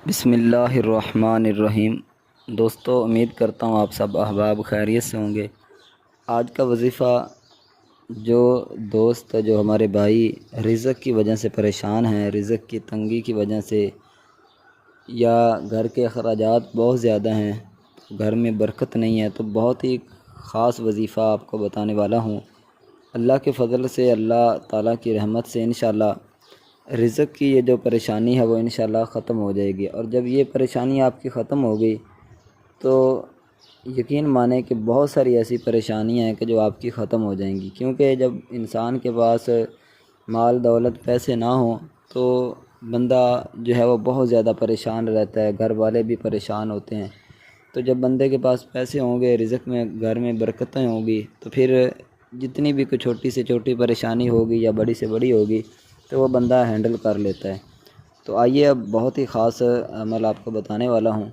بسم اللہ الرحمن الرحیم۔ دوستو، امید کرتا ہوں آپ سب احباب خیریت سے ہوں گے۔ آج کا وظیفہ جو ہمارے بھائی رزق کی وجہ سے پریشان ہیں، رزق کی تنگی کی وجہ سے، یا گھر کے اخراجات بہت زیادہ ہیں، گھر میں برکت نہیں ہے، تو بہت ہی خاص وظیفہ آپ کو بتانے والا ہوں۔ اللہ کے فضل سے، اللہ تعالیٰ کی رحمت سے انشاءاللہ رزق کی یہ جو پریشانی ہے وہ انشاءاللہ ختم ہو جائے گی۔ اور جب یہ پریشانی آپ کی ختم ہو گئی تو یقین مانیں کہ بہت ساری ایسی پریشانیاں ہیں کہ جو آپ کی ختم ہو جائیں گی، کیونکہ جب انسان کے پاس مال دولت پیسے نہ ہوں تو بندہ جو ہے وہ بہت زیادہ پریشان رہتا ہے، گھر والے بھی پریشان ہوتے ہیں۔ تو جب بندے کے پاس پیسے ہوں گے، رزق میں گھر میں برکتیں ہوں گی، تو پھر جتنی بھی کوئی چھوٹی سے چھوٹی پریشانی ہوگی یا بڑی سے بڑی ہوگی تو وہ بندہ ہینڈل کر لیتا ہے۔ تو آئیے اب بہت ہی خاص عمل آپ کو بتانے والا ہوں،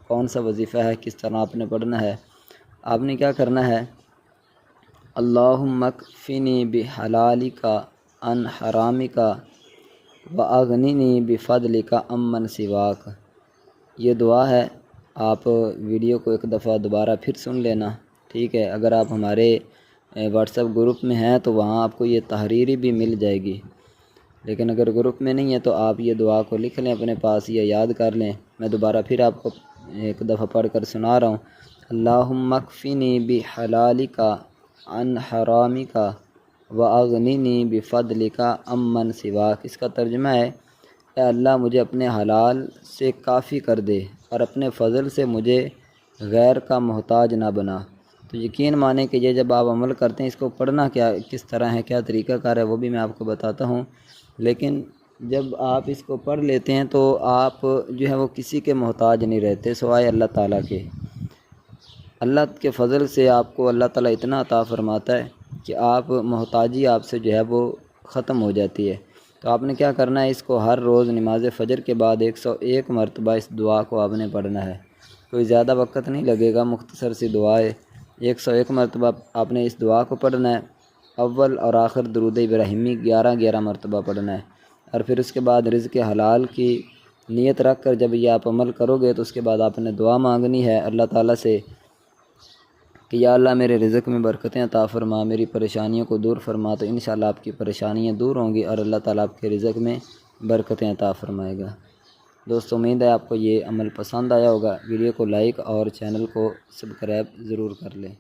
کون سا وظیفہ ہے، کس طرح آپ نے پڑھنا ہے۔ آپ نے کیا کرنا ہے، اللہم اکفنی بحلالک عن حرامک واغننی بفضلک عمن سواک۔ یہ دعا ہے، آپ ویڈیو کو ایک دفعہ دوبارہ پھر سن لینا، ٹھیک ہے۔ اگر آپ ہمارے واٹس ایپ گروپ میں ہیں تو وہاں آپ کو یہ تحریری بھی مل جائے گی، لیکن اگر گروپ میں نہیں ہے تو آپ یہ دعا کو لکھ لیں اپنے پاس یا یاد کر لیں۔ میں دوبارہ پھر آپ کو ایک دفعہ پڑھ کر سنا رہا ہوں، اللہم اکفنی بحلالک عن حرامک واغننی بفضلک عمن سواک۔ اس کا ترجمہ ہے، اے اللہ مجھے اپنے حلال سے کافی کر دے اور اپنے فضل سے مجھے غیر کا محتاج نہ بنا۔ تو یقین مانیں کہ یہ جب آپ عمل کرتے ہیں، اس کو پڑھنا کس طرح ہے، کیا طریقہ کار ہے، وہ بھی میں آپ کو بتاتا ہوں۔ لیکن جب آپ اس کو پڑھ لیتے ہیں تو آپ جو ہے وہ کسی کے محتاج نہیں رہتے سوائے اللہ تعالیٰ کے۔ اللہ کے فضل سے آپ کو اللہ تعالیٰ اتنا عطا فرماتا ہے کہ آپ محتاجی آپ سے جو ہے وہ ختم ہو جاتی ہے۔ تو آپ نے کیا کرنا ہے، اس کو ہر روز نماز فجر کے بعد 101 مرتبہ اس دعا کو آپ نے پڑھنا ہے۔ کوئی زیادہ وقت نہیں لگے گا، مختصر سی دعا ہے، 101 مرتبہ آپ نے اس دعا کو پڑھنا ہے۔ اول اور آخر درود ابراہیمی 11 مرتبہ پڑھنا ہے، اور پھر اس کے بعد رزق حلال کی نیت رکھ کر جب یہ آپ عمل کرو گے تو اس کے بعد آپ نے دعا مانگنی ہے اللہ تعالیٰ سے کہ یا اللہ میرے رزق میں برکتیں عطا فرما، میری پریشانیوں کو دور فرما۔ تو انشاءاللہ آپ کی پریشانیاں دور ہوں گی اور اللہ تعالیٰ آپ کے رزق میں برکتیں عطا فرمائے گا۔ دوستو، امید ہے آپ کو یہ عمل پسند آیا ہوگا۔ ویڈیو کو لائک اور چینل کو سبسکرائب ضرور کر لیں۔